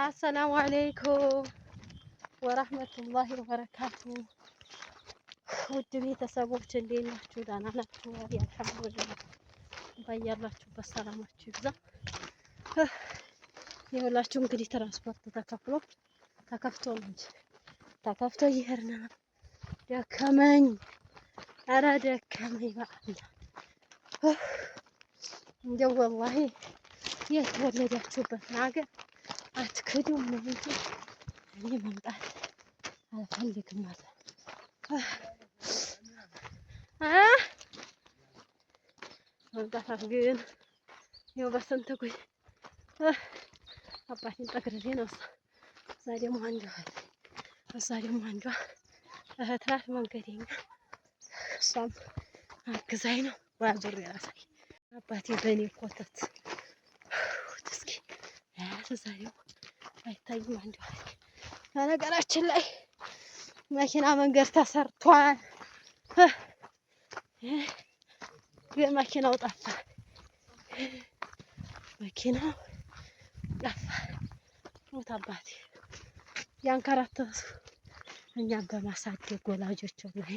አሰላሙ አለይኩም ወራህመቱላሂ ወበረካቱ። ውድ ቤተሰቦች እንዴት ናችሁ? ደህና ናችሁ? አልሐምዱሊላህ። ባያላችሁበት ሰላማችሁ ይብዛ። ይኸውላችሁ እንግዲህ ትራንስፖርት ተከፍቶ እየሄድን ነው። ደከመኝ፣ ኧረ ደከመኝ በአላህ። እንደው ወላሂ የተወለዳችሁበትን ሀገር አትክዱም ነው እንጂ እኔ መምጣት አልፈልግም አለ። መምጣት ግን ያው በስንት ጉኝ አባቴን ጠግሬ ነው። እዛ ደግሞ አንዷ እህት ናት መንገደኛ፣ እሷም አግዛኝ ነው። ወይ ዞር ያሳይ አባቴ በእኔ ኮተት እስኪ ዛሬው አይታይም። አንዷ በነገራችን ላይ መኪና መንገድ ተሰርቷል፣ ግን መኪናው ጠፋ። ሞት አባቴ ያንከራተቱ እኛም በማሳደግ ወላጆች ላይ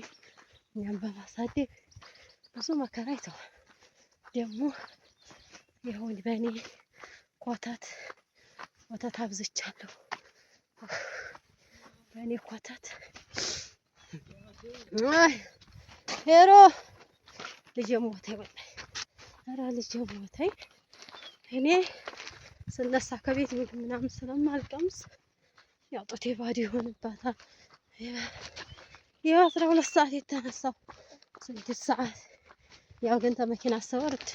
እኛም በማሳደግ ብዙ መከራ አይተዋል። ደግሞ ይሁን በእኔ ኮተት አብዝቻለሁ። በእኔ ኮተት ሄሮ ልጄ ሞተኝ፣ ወላሂ ኧረ ልጄ ሞተኝ። እኔ ስነሳ ከቤት ምግብ ምናምን ስለማልቀምስ ያው ጡቴ ባዶ ይሆንባታል። ይኸው 12 ሰዓት የተነሳው 6 ሰዓት ያው ግን ተመኪና ስወርድ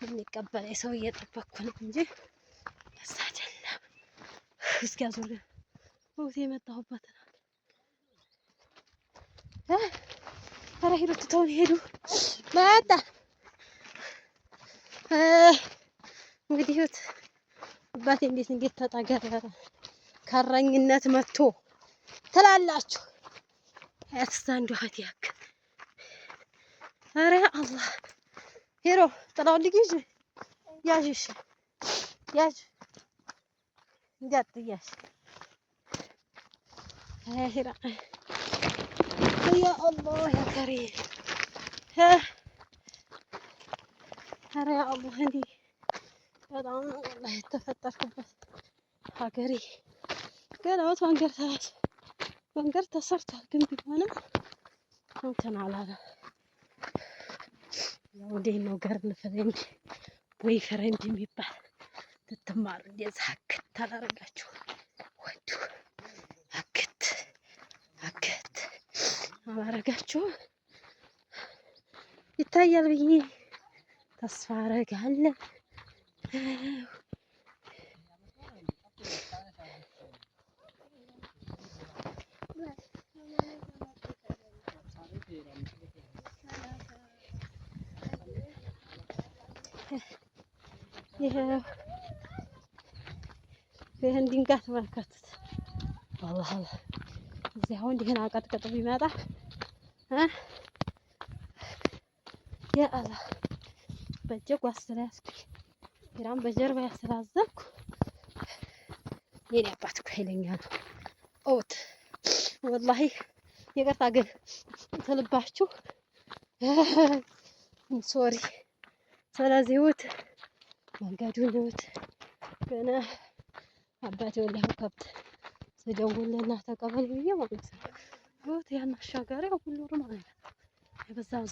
የሚቀበለኝ ሰው እየጠበቅኩ ነው እንጂ እዛ አይደለም። እስኪ አዙር ወውቴ የመጣሁበት ኧረ ሂዱ ትተውን ሄዱ። መጣ እንግዲህ እህት አባቴ እንዴት ተጠገረረ ከረኝነት መጥቶ ትላላችሁ። ያትስታንዱ እህት ያክል ኧረ አላህ ሄሮ ጥላውን ልጅ ያዥሽ እንዳትያሽ ሄራ ያ አላህ ያ ከሪም ኧረ ያ አላህ እንዲ በጣም ወላሂ የተፈጠርኩበት ሀገሬ ገናውት መንገድ ተሰርቷል፣ ግን ቢሆንም እንትን አላለም። እንዴት ነው ገርል ፍሬንድ ወይ ፍሬንድ የሚባል ትትማሩ እንደዛ አክት አላረጋችሁ ወዱ አክት አላረጋችሁ ይታያል ብዬ ተስፋ አረጋለሁ። ይሄን ድንጋይ ተመልከቱት። አላህ እዚህ አሁን ይሄን አቀጥቅጦ ቢመጣ ያ አላህ በእጄ ጓዝ ስለያዝኩኝ ግራም በጀርባ ያስላዘብኩ የኔ አባት እኮ ኃይለኛ ነው። ወላሂ ይቅርታ ግን ትልባችሁ ሶሪ። ስለዚህ መንገዱን ገና አባቴ ወላሂ ከብት ስደውልና ተቀበል ብዬ ማለት ነው። ያን አሻጋሪው ሁሉ ማለት ነው የበዛው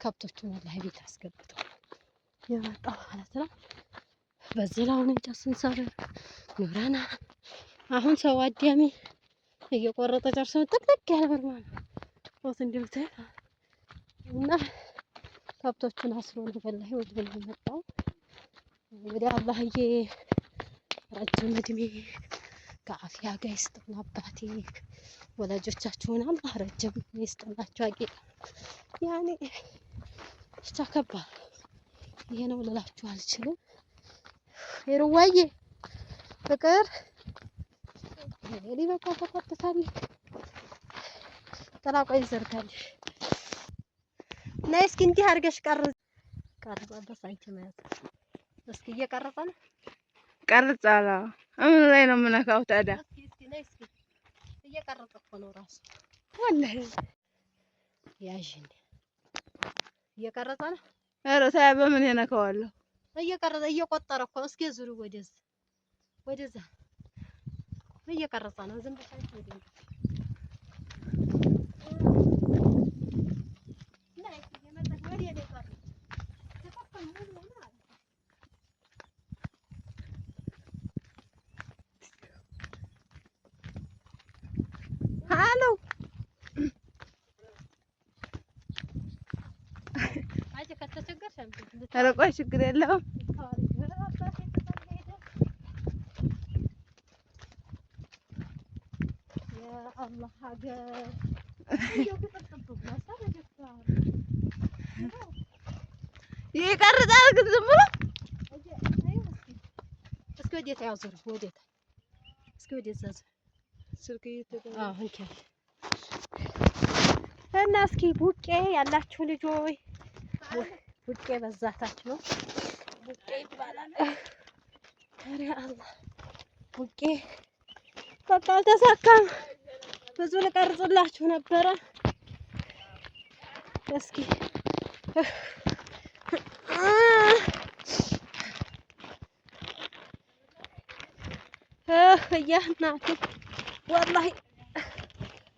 ከብቶቹን ወላሂ ቤት አስገብተው የመጣው ማለት ነው። በዚህ ላይ እንጨት ስንሰብር ኖረና አሁን ሰው አዳሚ እየቆረጠ ጨርሰን ጥቅጥቅ ያለ ብር ማለት ነው እንዲሉት እና ከብቶቹን አስሮ ነው ወላሂ ወደ መጣው። እንግዲህ አላህዬ ረጅም እድሜ ከአፍያ ጋር ይስጥልን አባቴ። ወላጆቻችሁን አላህ ረጅም ይስጥላችሁ። አቂ ያኔ ተከባር ይሄ ነው ልላችሁ አልችልም። ሄሮዋዬ ፍቅር ሌሊ በቃ ተቆጥታለች። ጠላቆይ ዘርጋለሽ ነይ እስኪ እንዲህ አድርገሽ ቀርጻለሽ። አንቺ ማለት እስኪ እየቀረጸ ነው ቀርጻላ ምን ላይ ነው የምነካው ታዲያ? እስኪ ነይ እስኪ እየቀረጸ እኮ ነው ራሱ ወላሂ ያዥኝ እየቀረጸ ነው። ኧረ ታዲያ በምን የነካዋለሁ? እየቀረጸ እየቆጠረ እኮ እስኪ ዙሩ ወደዛ እየቀረጸ ነው። ዝም ብለሽ አንቺ ወደ ሀሎ አንቺ ከተቸገርሽ ኧረ ቆይ ችግር የለውም። አላህ ሀገር ይቀርጻል ግን ዝም ብሎ እስኪ ወዴት ያዙር ወዴት እስኪ ወዴት ያዙ ስልክ እየተደወለ እና እስኪ ቡቄ ያላችሁ ልጆች ቡቄ በዛታች ነው። ቡቄ ይባላል። ኧረ አላህ ቡቄ በቃ አልተሳካም። ብዙ ልቀርጽላችሁ ነበረ። እስኪ እናቴ ወላሂ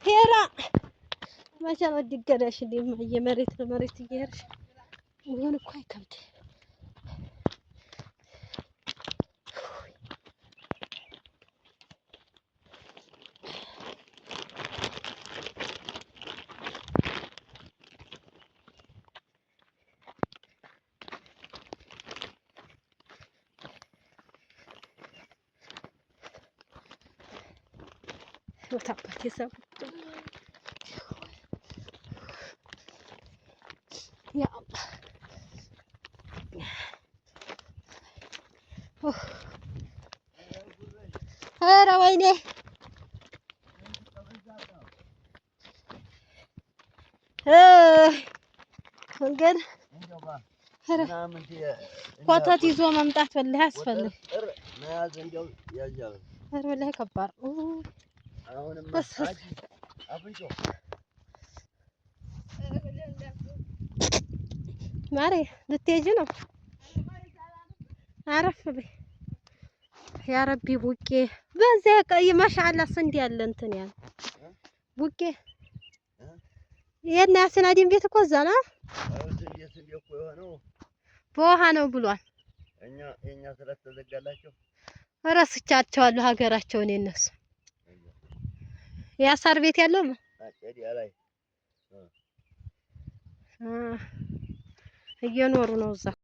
ሄራ መቼ ነው ድገዳሽ መሬት ለመሬት እየሄድሽ ይሁን እኮ አይከብድ ወታባት የሰው ያ አላህ ኧረ ወይኔ ግን ኮተት ይዞ መምጣት ወላሂ ያስፈልግ ኧረ ወላሂ ከባድ ማሬ ልትሄጂ ነው? አረፍ በይ ያ ረቢ ቡቄ በዚያ ቀይ ማሻአላ ስንዴ ያለ እንትን ያለ ቡቄ የና ያሲናዲን ቤት እኮ እዛ ነው። በውሃ ነው ብሏል። እኛ ስለተዘጋላቸው እረስቻቸዋለሁ ሀገራቸውን የነሱ የአሳር ቤት ያለው ነው እየኖሩ ነው እዛ